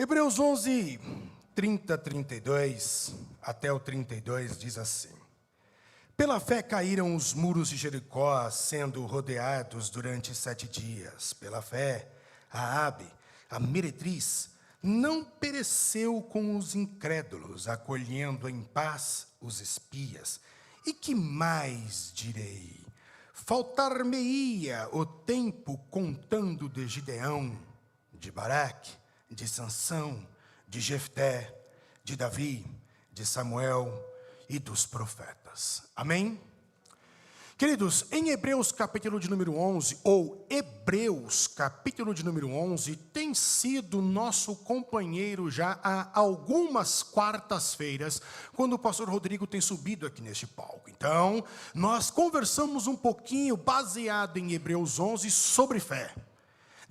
Hebreus 11, 30, 32, até o 32, diz assim: Pela fé caíram os muros de Jericó, sendo rodeados durante 7 dias. Pela fé, Raabe, a meretriz, não pereceu com os incrédulos, acolhendo em paz os espias. E que mais direi? Faltar-me-ia o tempo contando de Gideão, de Baraque, de Sansão, de Jefté, de Davi, de Samuel e dos profetas. Amém? Queridos, em Hebreus capítulo de número 11, ou Hebreus capítulo de número 11, tem sido nosso companheiro já há algumas quartas-feiras, quando o pastor Rodrigo tem subido aqui neste palco. Então, nós conversamos um pouquinho, baseado em Hebreus 11, sobre fé.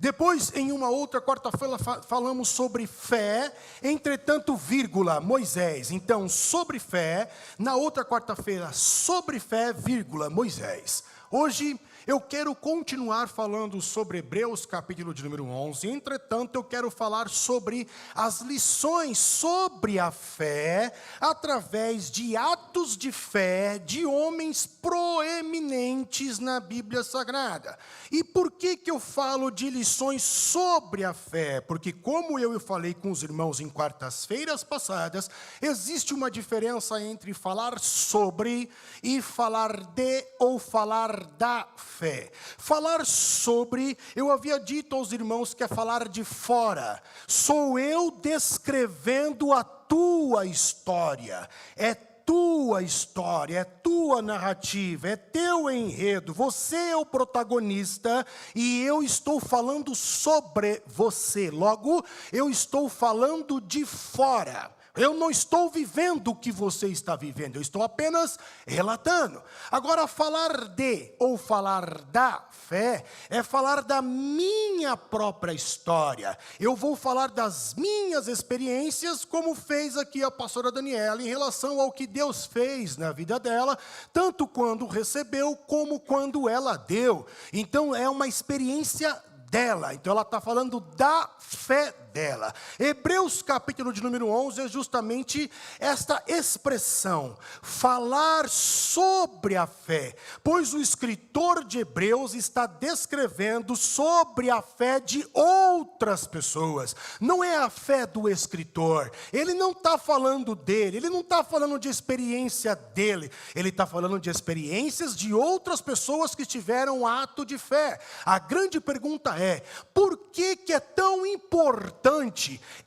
Depois, em uma outra quarta-feira, falamos sobre fé, entretanto, vírgula, Moisés. Então, sobre fé, na outra quarta-feira, sobre fé, vírgula, Moisés. Hoje, eu quero continuar falando sobre Hebreus, capítulo de número 11. Entretanto, eu quero falar sobre as lições sobre a fé, através de atos de fé de homens proeminentes na Bíblia Sagrada. E por que eu falo de lições sobre a fé? Porque, como eu falei com os irmãos em quartas-feiras passadas, existe uma diferença entre falar sobre e falar de ou falar da fé. Falar sobre, eu havia dito aos irmãos que é falar de fora. Sou eu descrevendo a tua história. É tua história, é tua narrativa, é teu enredo. Você é o protagonista e eu estou falando sobre você. Logo, eu estou falando de fora. Eu não estou vivendo o que você está vivendo, eu estou apenas relatando. Agora, falar de ou falar da fé é falar da minha própria história. Eu vou falar das minhas experiências, como fez aqui a pastora Daniela, em relação ao que Deus fez na vida dela, tanto quando recebeu, como quando ela deu. Então, é uma experiência dela, então ela está falando da fé dela. Hebreus capítulo de número 11 é justamente esta expressão, falar sobre a fé, pois o escritor de Hebreus está descrevendo sobre a fé de outras pessoas, não é a fé do escritor, ele não está falando dele, ele não está falando de experiência dele, ele está falando de experiências de outras pessoas que tiveram ato de fé. A grande pergunta é, por que é tão importante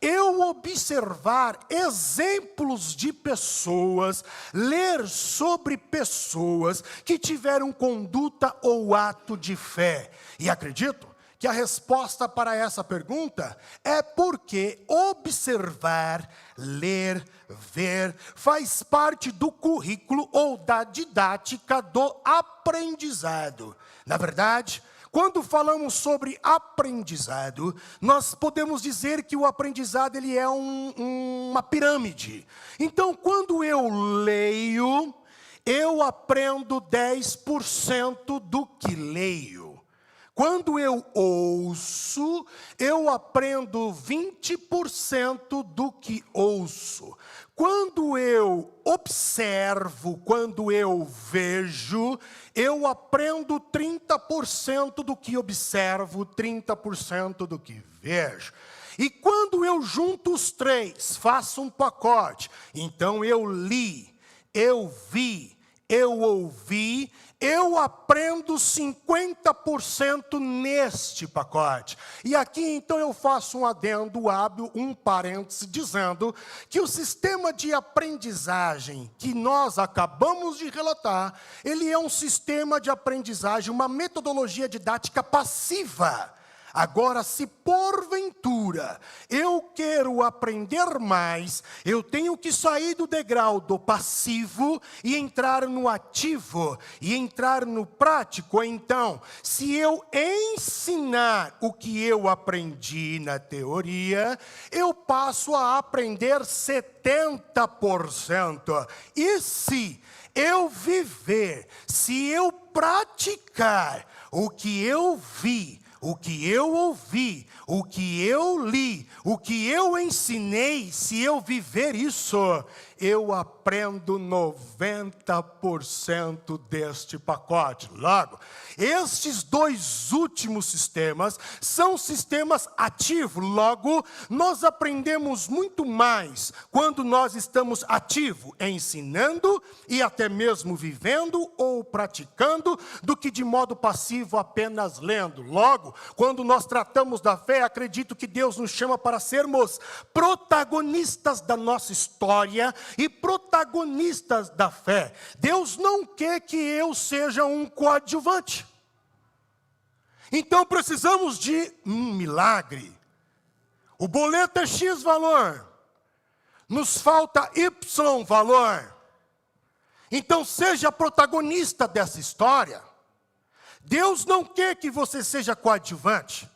eu observar exemplos de pessoas, ler sobre pessoas que tiveram conduta ou ato de fé? E acredito que a resposta para essa pergunta é porque observar, ler, ver, faz parte do currículo ou da didática do aprendizado. Na verdade, quando falamos sobre aprendizado, nós podemos dizer que o aprendizado ele é uma pirâmide. Então, quando eu leio, eu aprendo 10% do que leio. Quando eu ouço, eu aprendo 20% do que ouço. Quando eu observo, quando eu vejo, eu aprendo 30% do que observo, 30% do que vejo. E quando eu junto os três, faço um pacote, então eu li, eu vi, eu ouvi, eu aprendo 50% neste pacote. E aqui então eu faço um adendo hábil, um parêntese, dizendo que o sistema de aprendizagem que nós acabamos de relatar, ele é um sistema de aprendizagem, uma metodologia didática passiva. Agora, se porventura eu quero aprender mais, eu tenho que sair do degrau do passivo e entrar no ativo, e entrar no prático. Então, se eu ensinar o que eu aprendi na teoria, eu passo a aprender 70%. E se eu viver, se eu praticar o que eu vi, o que eu ouvi, o que eu li, o que eu ensinei, se eu viver isso, eu aprendo 90% deste pacote. Logo, estes dois últimos sistemas são sistemas ativos. Logo, nós aprendemos muito mais quando nós estamos ativos, ensinando e até mesmo vivendo ou praticando, do que de modo passivo apenas lendo. Logo, quando nós tratamos da fé, acredito que Deus nos chama para sermos protagonistas da nossa história e protagonistas da fé. Deus não quer que eu seja um coadjuvante. Então precisamos de um milagre. O boleto é X valor, nos falta Y valor. Então seja protagonista dessa história. Deus não quer que você seja coadjuvante.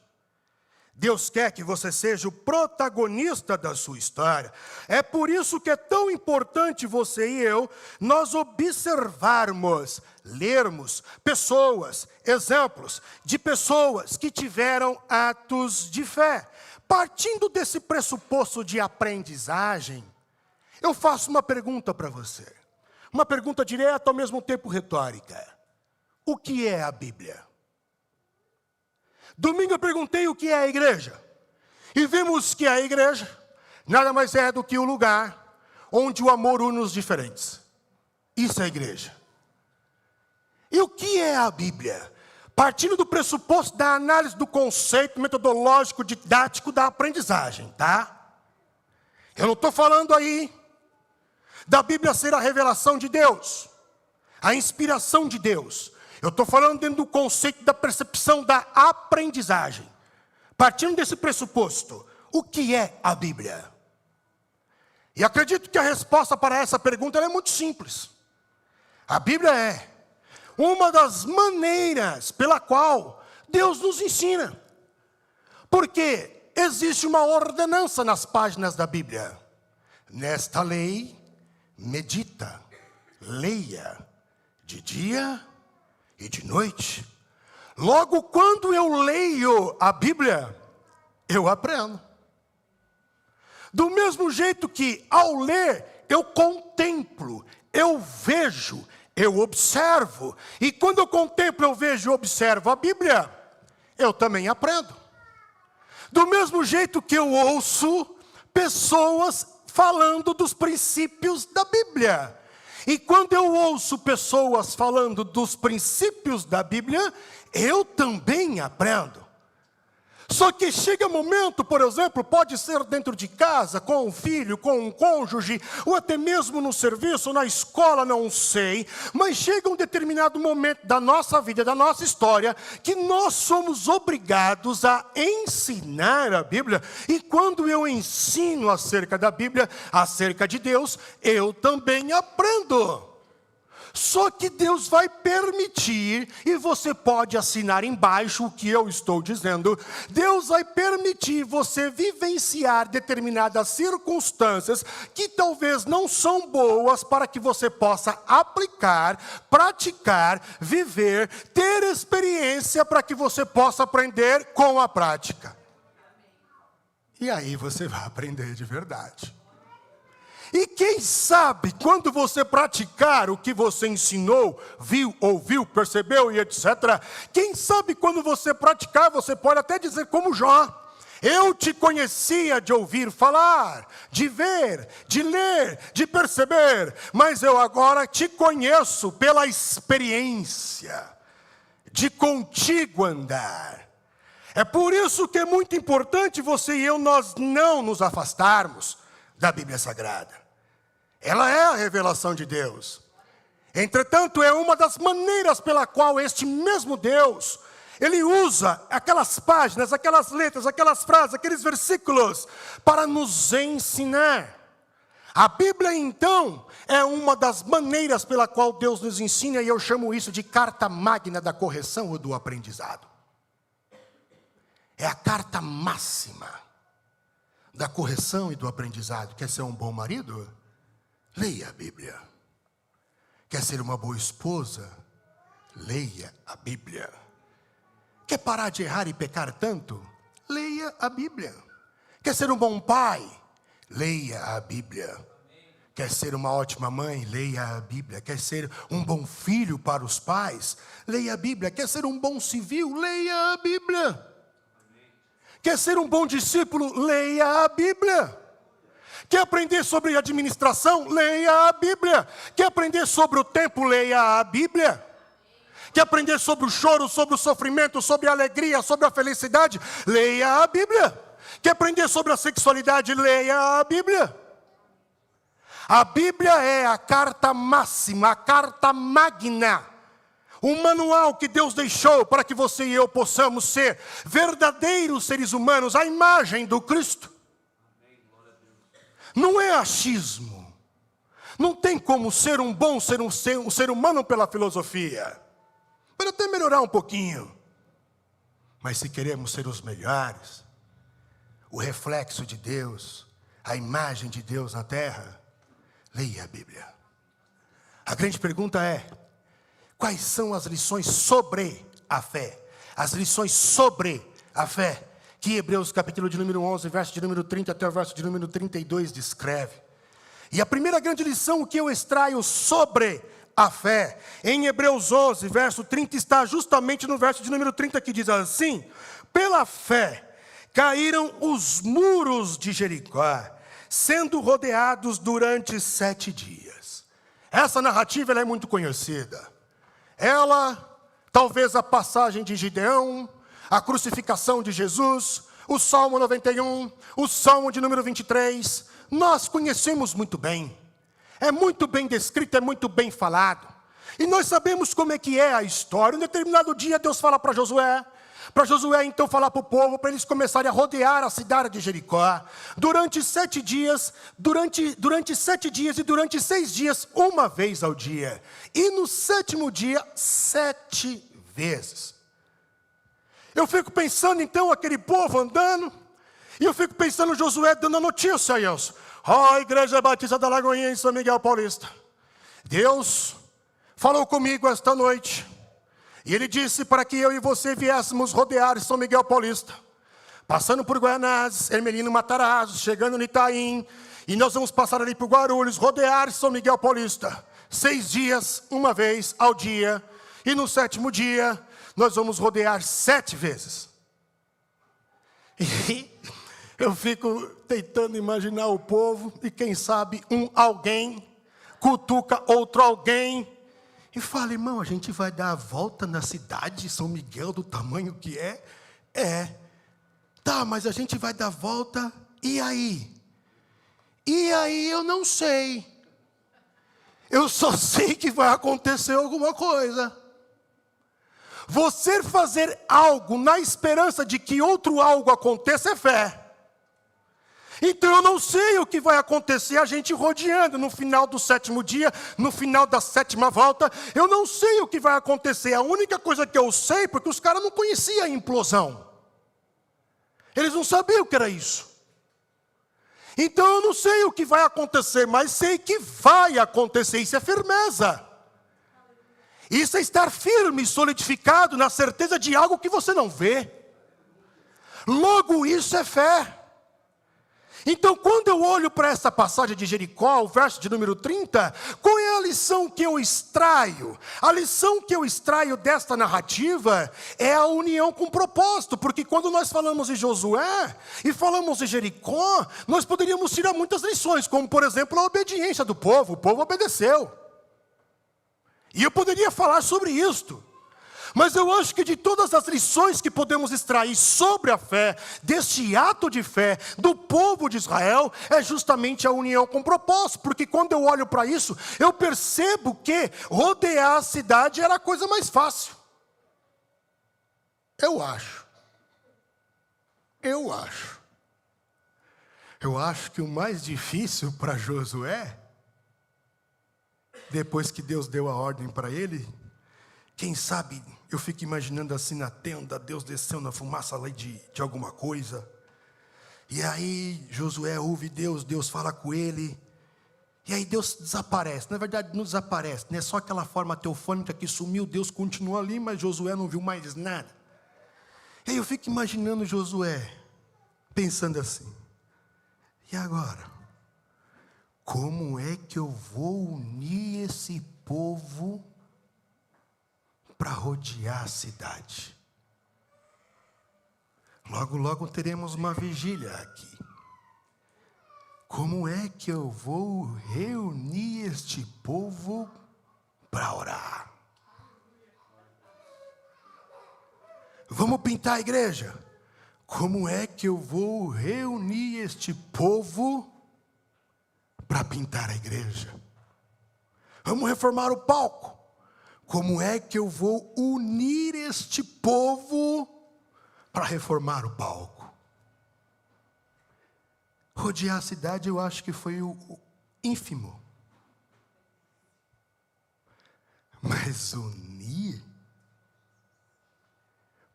Deus quer que você seja o protagonista da sua história. É por isso que é tão importante você e eu, nós observarmos, lermos pessoas, exemplos de pessoas que tiveram atos de fé. Partindo desse pressuposto de aprendizagem, eu faço uma pergunta para você. Uma pergunta direta, ao mesmo tempo retórica. O que é a Bíblia? Domingo eu perguntei o que é a igreja. E vimos que a igreja nada mais é do que o lugar onde o amor une os diferentes. Isso é a igreja. E o que é a Bíblia? Partindo do pressuposto da análise do conceito metodológico didático da aprendizagem, tá? Eu não estou falando aí da Bíblia ser a revelação de Deus, a inspiração de Deus. Eu estou falando dentro do conceito da percepção da aprendizagem. Partindo desse pressuposto, o que é a Bíblia? E acredito que a resposta para essa pergunta é muito simples. A Bíblia é uma das maneiras pela qual Deus nos ensina. Porque existe uma ordenança nas páginas da Bíblia. Nesta lei, medita, leia, de dia e de noite. Logo, quando eu leio a Bíblia, eu aprendo. Do mesmo jeito que, ao ler, eu contemplo, eu vejo, eu observo. E quando eu contemplo, eu vejo e observo a Bíblia, eu também aprendo. Do mesmo jeito que eu ouço pessoas falando dos princípios da Bíblia. E quando eu ouço pessoas falando dos princípios da Bíblia, eu também aprendo. Só que chega um momento, por exemplo, pode ser dentro de casa, com um filho, com um cônjuge, ou até mesmo no serviço, na escola, não sei. Mas chega um determinado momento da nossa vida, da nossa história, que nós somos obrigados a ensinar a Bíblia. E quando eu ensino acerca da Bíblia, acerca de Deus, eu também aprendo. Só que Deus vai permitir, e você pode assinar embaixo o que eu estou dizendo, Deus vai permitir você vivenciar determinadas circunstâncias que talvez não são boas para que você possa aplicar, praticar, viver, ter experiência para que você possa aprender com a prática. E aí você vai aprender de verdade. E quem sabe, quando você praticar o que você ensinou, viu, ouviu, percebeu e etc. Quem sabe quando você praticar, você pode até dizer como Jó. Eu te conhecia de ouvir falar, de ver, de ler, de perceber. Mas eu agora te conheço pela experiência de contigo andar. É por isso que é muito importante você e eu, nós não nos afastarmos da Bíblia Sagrada. Ela é a revelação de Deus. Entretanto, é uma das maneiras pela qual este mesmo Deus, Ele usa aquelas páginas, aquelas letras, aquelas frases, aqueles versículos para nos ensinar. A Bíblia, então, é uma das maneiras pela qual Deus nos ensina, e eu chamo isso de carta magna da correção ou do aprendizado. É a carta máxima da correção e do aprendizado. Quer ser um bom marido? Leia a Bíblia. Quer ser uma boa esposa? Leia a Bíblia. Quer parar de errar e pecar tanto? Leia a Bíblia. Quer ser um bom pai? Leia a Bíblia. Quer ser uma ótima mãe? Leia a Bíblia. Quer ser um bom filho para os pais? Leia a Bíblia. Quer ser um bom civil? Leia a Bíblia. Quer ser um bom discípulo? Leia a Bíblia. Quer aprender sobre administração? Leia a Bíblia. Quer aprender sobre o tempo? Leia a Bíblia. Quer aprender sobre o choro, sobre o sofrimento, sobre a alegria, sobre a felicidade? Leia a Bíblia. Quer aprender sobre a sexualidade? Leia a Bíblia. A Bíblia é a carta máxima, a carta magna, o manual que Deus deixou para que você e eu possamos ser verdadeiros seres humanos, a imagem do Cristo. Não é achismo. Não tem como ser um bom ser humano pela filosofia. Pode até melhorar um pouquinho. Mas se queremos ser os melhores, o reflexo de Deus, a imagem de Deus na terra, leia a Bíblia. A grande pergunta é: quais são as lições sobre a fé? As lições sobre a fé que Hebreus capítulo de número 11, verso de número 30 até o verso de número 32 descreve. E a primeira grande lição que eu extraio sobre a fé, em Hebreus 11, verso 30, está justamente no verso de número 30, que diz assim: pela fé caíram os muros de Jericó, sendo rodeados durante 7 dias. Essa narrativa ela é muito conhecida. Ela, talvez a passagem de Gideão, a crucificação de Jesus, o Salmo 91, o Salmo de número 23, nós conhecemos muito bem. É muito bem descrito, é muito bem falado. E nós sabemos como é que é a história. Em determinado dia Deus fala para Josué então falar para o povo, para eles começarem a rodear a cidade de Jericó, durante 7 dias, durante 7 dias e durante 6 dias, uma vez ao dia. E no 7º dia, 7 vezes. Eu fico pensando então, aquele povo andando, e eu fico pensando Josué dando a notícia a eles. Igreja Batista da Lagoinha em São Miguel Paulista. Deus falou comigo esta noite. E Ele disse para que eu e você viéssemos rodear São Miguel Paulista. Passando por Guaianazes, Hermelino Matarazzo, chegando no Itaim. E nós vamos passar ali por Guarulhos, rodear São Miguel Paulista. 6 dias, uma vez ao dia. E no 7º dia, nós vamos rodear 7 vezes. E eu fico tentando imaginar o povo, e quem sabe alguém cutuca outro alguém, e fala: irmão, a gente vai dar a volta na cidade de São Miguel do tamanho que é? Tá, mas a gente vai dar a volta, e aí? E aí eu não sei. Eu só sei que vai acontecer alguma coisa. Você fazer algo na esperança de que outro algo aconteça é fé. Então eu não sei o que vai acontecer, a gente rodeando no final do 7º dia, no final da 7ª volta, eu não sei o que vai acontecer. A única coisa que eu sei, porque os caras não conheciam a implosão. Eles não sabiam o que era isso. Então eu não sei o que vai acontecer, mas sei que vai acontecer. Isso é firmeza. Isso é estar firme, solidificado na certeza de algo que você não vê. Logo, isso é fé. Então, quando eu olho para essa passagem de Jericó, o verso de número 30, qual é a lição que eu extraio? A lição que eu extraio desta narrativa é a união com propósito, porque quando nós falamos de Josué e falamos de Jericó, nós poderíamos tirar muitas lições, como por exemplo a obediência do povo. O povo obedeceu. E eu poderia falar sobre isto. Mas eu acho que de todas as lições que podemos extrair sobre a fé, deste ato de fé do povo de Israel, é justamente a união com propósito. Porque quando eu olho para isso, eu percebo que rodear a cidade era a coisa mais fácil. Eu acho que o mais difícil para Josué, depois que Deus deu a ordem para ele, quem sabe, eu fico imaginando assim na tenda, Deus desceu na fumaça ali de alguma coisa. E aí Josué ouve Deus, Deus fala com ele. E aí Deus desaparece. Na verdade não desaparece, não é só aquela forma teofônica que sumiu. Deus continua ali, mas Josué não viu mais nada. E aí eu fico imaginando Josué, pensando assim, e agora? Como é que eu vou unir esse povo para rodear a cidade? Logo, logo teremos uma vigília aqui. Como é que eu vou reunir este povo para orar? Vamos pintar a igreja. Como é que eu vou reunir este povo para pintar a igreja? Vamos reformar o palco. Como é que eu vou unir este povo para reformar o palco? Rodear a cidade, eu acho que foi o ínfimo. Mas unir?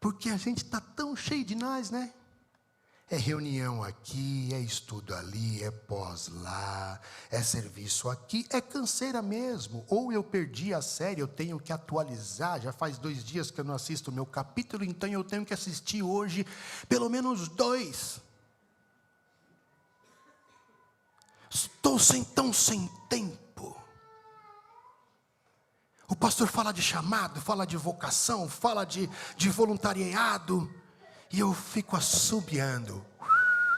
Porque a gente está tão cheio de nós, né? É reunião aqui, é estudo ali, é pós lá, é serviço aqui, é canseira mesmo. Ou eu perdi a série, eu tenho que atualizar, já faz 2 dias que eu não assisto o meu capítulo, então eu tenho que assistir hoje pelo menos 2. Estou tão sem tempo. O pastor fala de chamado, fala de vocação, fala de voluntariado, e eu fico assobiando.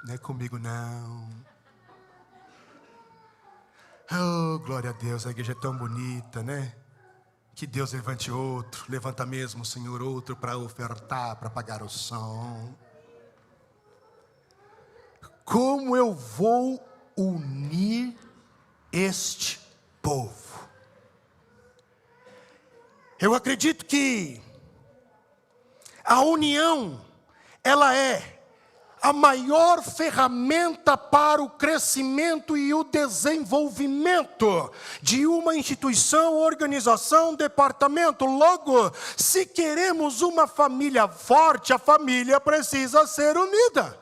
Não é comigo não. Oh, glória a Deus, a igreja é tão bonita, né? Que Deus levante outro, levanta mesmo, Senhor, outro para ofertar, para pagar o som. Como eu vou unir este povo? Eu acredito que a união, ela é a maior ferramenta para o crescimento e o desenvolvimento de uma instituição, organização, departamento. Logo, se queremos uma família forte, a família precisa ser unida.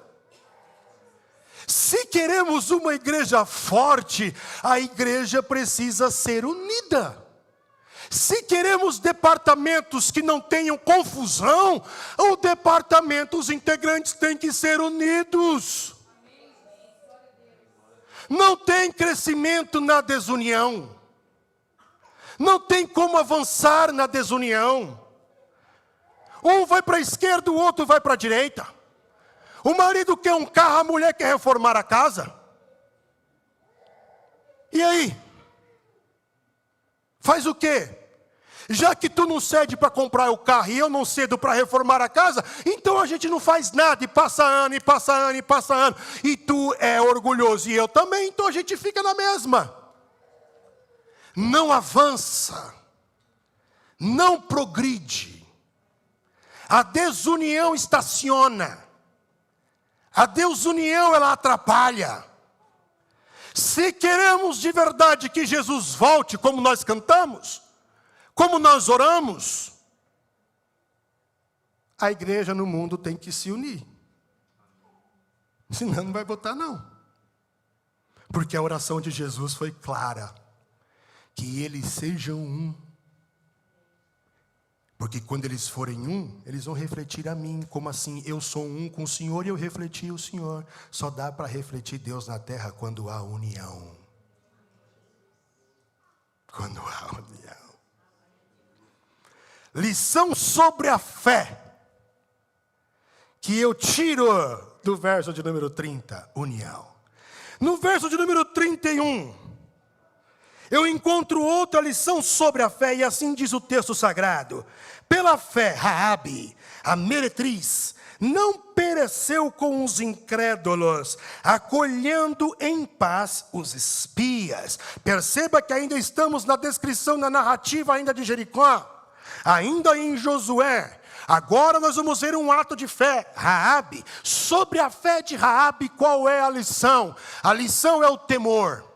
Se queremos uma igreja forte, a igreja precisa ser unida. Se queremos departamentos que não tenham confusão, o departamento, os integrantes têm que ser unidos. Não tem crescimento na desunião. Não tem como avançar na desunião. Um vai para a esquerda, o outro vai para a direita. O marido quer um carro, a mulher quer reformar a casa. E aí? Faz o quê? Já que tu não cede para comprar o carro e eu não cedo para reformar a casa, então a gente não faz nada, e passa ano, e passa ano, e passa ano. E tu é orgulhoso e eu também, então a gente fica na mesma. Não avança, não progride. A desunião estaciona. A desunião, ela atrapalha. Se queremos de verdade que Jesus volte, como nós cantamos, como nós oramos, a igreja no mundo tem que se unir. Senão não vai votar não. Porque a oração de Jesus foi clara. Que eles sejam um. Porque quando eles forem um, eles vão refletir a mim. Como assim? Eu sou um com o Senhor e eu refleti o Senhor. Só dá para refletir Deus na terra quando há união. Quando há união. Lição sobre a fé. Que eu tiro do verso de número 30, união. No verso de número 31, eu encontro outra lição sobre a fé, e assim diz o texto sagrado. Pela fé, Raabe, a meretriz, não pereceu com os incrédulos, acolhendo em paz os espias. Perceba que ainda estamos na descrição, na narrativa ainda de Jericó, ainda em Josué. Agora nós vamos ver um ato de fé, Raabe. Sobre a fé de Raabe, qual é a lição? A lição é o temor.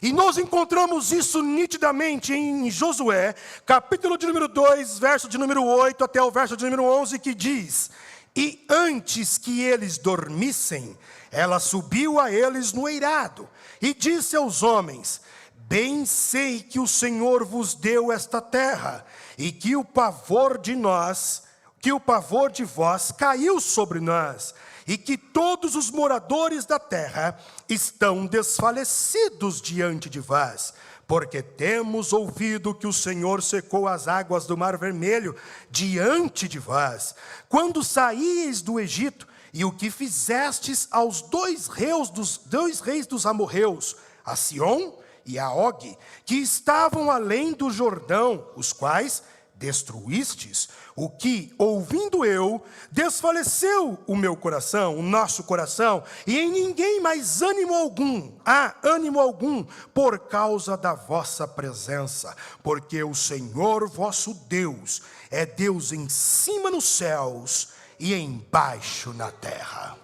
E nós encontramos isso nitidamente em Josué, capítulo de número 2, verso de número 8 até o verso de número 11, que diz: E antes que eles dormissem, ela subiu a eles no eirado, e disse aos homens: Bem sei que o Senhor vos deu esta terra, e que o pavor de nós, que o pavor de vós caiu sobre nós, e que todos os moradores da terra estão desfalecidos diante de vós, porque temos ouvido que o Senhor secou as águas do Mar Vermelho diante de vós, quando saíeis do Egito, e o que fizestes aos dois reis dos amorreus, a Sion e a Og, que estavam além do Jordão, os quais destruístes, o que, ouvindo eu, desfaleceu o meu coração, o nosso coração, e em ninguém mais ânimo algum, por causa da vossa presença, porque o Senhor vosso Deus é Deus em cima nos céus e embaixo na terra.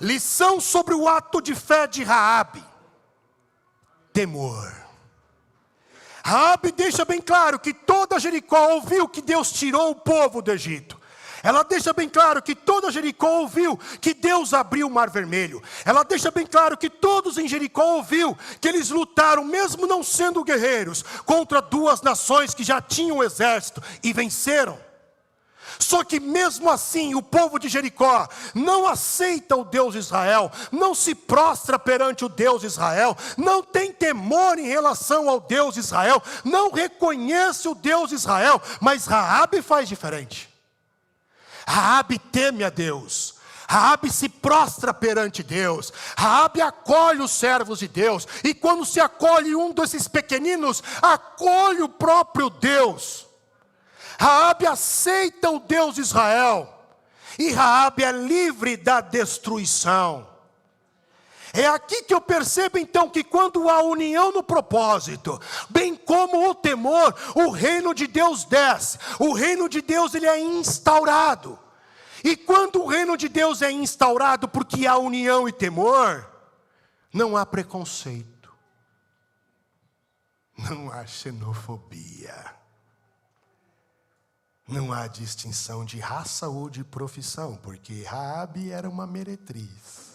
Lição sobre o ato de fé de Raabe: temor. Raabe deixa bem claro que toda Jericó ouviu que Deus tirou o povo do Egito. Ela deixa bem claro que toda Jericó ouviu que Deus abriu o Mar Vermelho. Ela deixa bem claro que todos em Jericó ouviu que eles lutaram, mesmo não sendo guerreiros, contra duas nações que já tinham um exército e venceram. Só que mesmo assim o povo de Jericó não aceita o Deus de Israel, não se prostra perante o Deus de Israel, não tem temor em relação ao Deus de Israel, não reconhece o Deus de Israel, mas Raabe faz diferente. Raabe teme a Deus, Raabe se prostra perante Deus, Raabe acolhe os servos de Deus, e quando se acolhe um desses pequeninos, acolhe o próprio Deus. Raabe aceita o Deus de Israel, e Raabe é livre da destruição. É aqui que eu percebo então que quando há união no propósito, bem como o temor, o reino de Deus desce, o reino de Deus ele é instaurado. E quando o reino de Deus é instaurado, porque há união e temor, não há preconceito, não há xenofobia. Não há distinção de raça ou de profissão, porque Raabe era uma meretriz.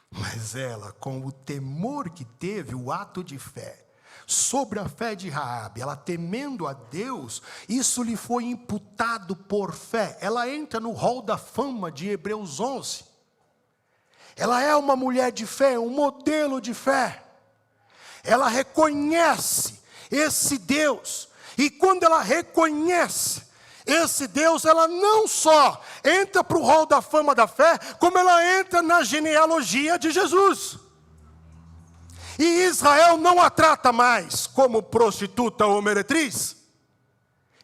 Mas ela, com o temor que teve, o ato de fé, sobre a fé de Raabe, ela temendo a Deus, isso lhe foi imputado por fé. Ela entra no hall da fama de Hebreus 11. Ela é uma mulher de fé, um modelo de fé. Ela reconhece esse Deus. E quando ela reconhece esse Deus, ela não só entra para o hall da fama da fé, como ela entra na genealogia de Jesus. E Israel não a trata mais como prostituta ou meretriz.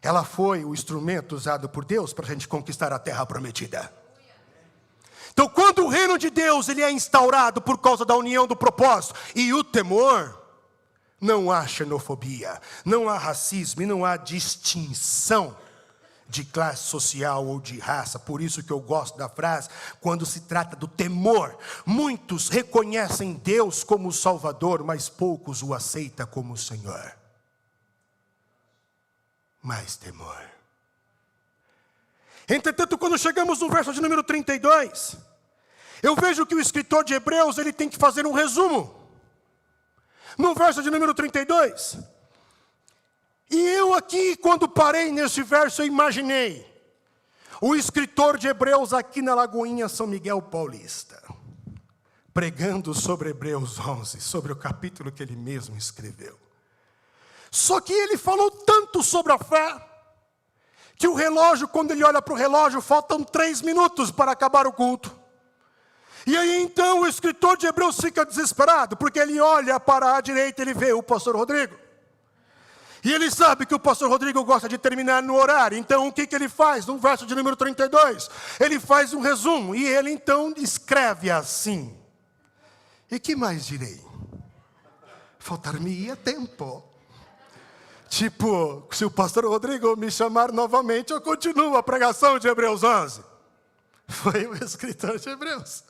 Ela foi o instrumento usado por Deus para a gente conquistar a terra prometida. Então, quando o reino de Deus ele é instaurado por causa da união do propósito e o temor, não há xenofobia, não há racismo e não há distinção de classe social ou de raça. Por isso que eu gosto da frase, quando se trata do temor. Muitos reconhecem Deus como o Salvador, mas poucos o aceitam como o Senhor. Mais temor. Entretanto, quando chegamos no verso de número 32, eu vejo que o escritor de Hebreus ele tem que fazer um resumo. No verso de número 32. E eu aqui, quando parei nesse verso, eu imaginei o escritor de Hebreus aqui na Lagoinha São Miguel Paulista, pregando sobre Hebreus 11, sobre o capítulo que ele mesmo escreveu. Só que ele falou tanto sobre a fé, que o relógio, quando ele olha para o relógio, faltam 3 minutos para acabar o culto. E aí então o escritor de Hebreus fica desesperado, porque ele olha para a direita e ele vê o pastor Rodrigo. E ele sabe que o pastor Rodrigo gosta de terminar no horário. Então o que ele faz? No verso de número 32, ele faz um resumo. E ele então escreve assim. E que mais direi? Faltar-me-ia tempo. Tipo, se o pastor Rodrigo me chamar novamente, eu continuo a pregação de Hebreus 11. Foi o escritor de Hebreus.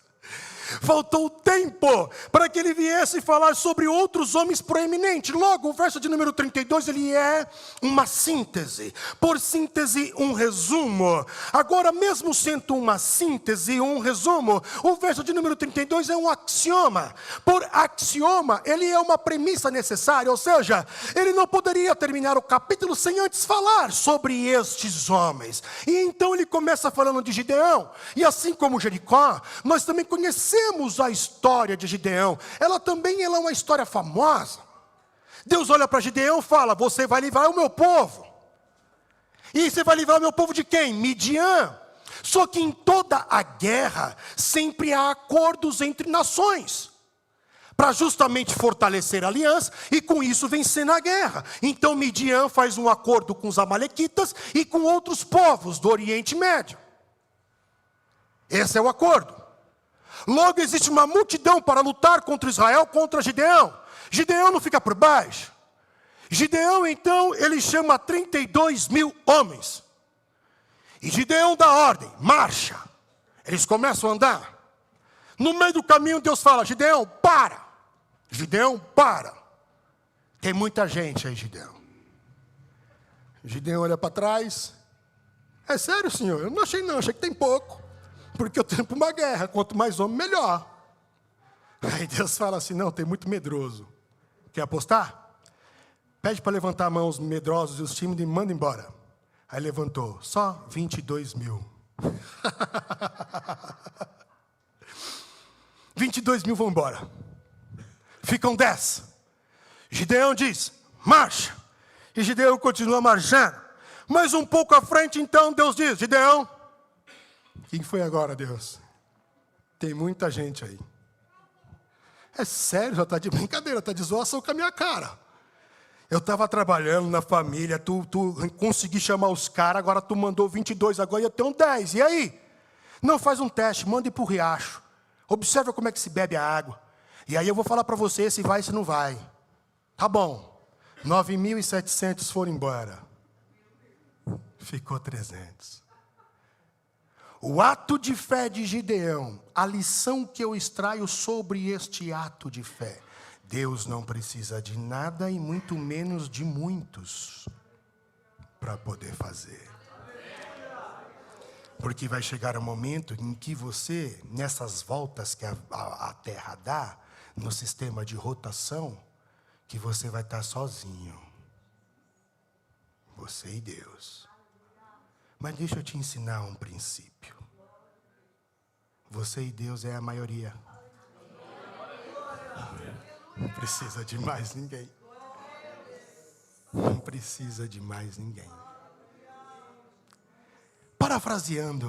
Faltou tempo para que ele viesse falar sobre outros homens proeminentes. Logo, o verso de número 32, ele é uma síntese. Por síntese, um resumo. Agora, mesmo sendo uma síntese, um resumo, o verso de número 32 é um axioma. Por axioma, ele é uma premissa necessária, ou seja, ele não poderia terminar o capítulo sem antes falar sobre estes homens. E então ele começa falando de Gideão. E assim como Jericó, nós também conhecemos a história de Gideão. Ela também é uma história famosa. Deus olha para Gideão e fala: você vai livrar o meu povo. E você vai livrar o meu povo de quem? Midian. Só que em toda a guerra sempre há acordos entre nações, para justamente fortalecer a aliança e com isso vencer na guerra. Então Midian faz um acordo com os amalequitas e com outros povos do Oriente Médio. Esse é o acordo. Logo existe uma multidão para lutar contra Israel, contra Gideão. Gideão não fica por baixo. Gideão então, ele chama 32 mil homens. E Gideão dá ordem, marcha. Eles começam a andar. No meio do caminho Deus fala: Gideão, para. Gideão, para. Tem muita gente aí, Gideão. Gideão olha para trás. É sério, senhor? Eu não achei não, achei que tem pouco. Porque eu tenho para uma guerra, quanto mais homem, melhor. Aí Deus fala assim: não, tem muito medroso. Quer apostar? Pede para levantar a mão os medrosos e os tímidos e manda embora. Aí levantou, só 22 mil. 22 mil vão embora. Ficam 10. Gideão diz: marcha. E Gideão continua marchando. Mas um pouco à frente, então, Deus diz: Gideão, quem foi agora, Deus? Tem muita gente aí. É sério, já está de brincadeira, está de zoação com a minha cara. Eu estava trabalhando na família, tu consegui chamar os caras, agora tu mandou 22, agora eu tenho 10. E aí? Não, faz um teste, manda ir para o riacho. Observa como é que se bebe a água. E aí eu vou falar para você se vai, se não vai. Tá bom. 9.700 foram embora. Ficou 300. O ato de fé de Gideão, a lição que eu extraio sobre este ato de fé: Deus não precisa de nada e muito menos de muitos para poder fazer. Porque vai chegar um momento em que você, nessas voltas que a Terra dá, no sistema de rotação, que você vai estar sozinho. Você e Deus. Mas deixa eu te ensinar um princípio. Você e Deus é a maioria. Não precisa de mais ninguém. Não precisa de mais ninguém. Parafraseando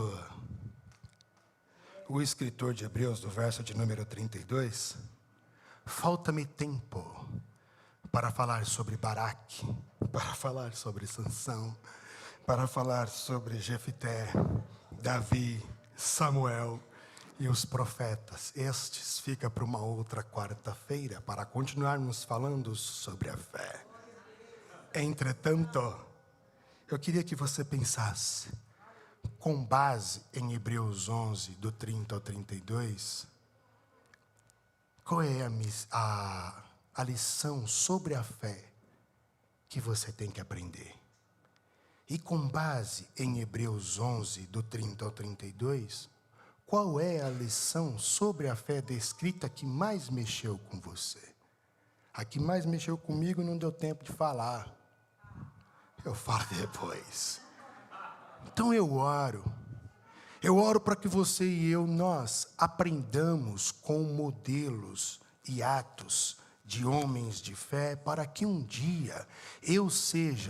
o escritor de Hebreus, do verso de número 32, falta-me tempo para falar sobre Baraque, para falar sobre Sansão, para falar sobre Jefité, Davi, Samuel e os profetas. Estes fica para uma outra quarta-feira, para continuarmos falando sobre a fé. Entretanto, eu queria que você pensasse, com base em Hebreus 11, do 30 ao 32, qual é a lição sobre a fé que você tem que aprender? E com base em Hebreus 11, do 30 ao 32, qual é a lição sobre a fé descrita que mais mexeu com você? A que mais mexeu comigo não deu tempo de falar. Eu falo depois. Então eu oro para que você e eu, nós aprendamos com modelos e atos de homens de fé, para que um dia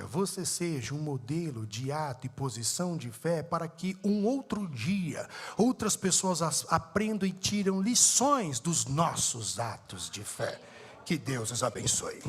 você seja um modelo de ato e posição de fé, para que um outro dia outras pessoas aprendam e tiram lições dos nossos atos de fé. Que Deus os abençoe.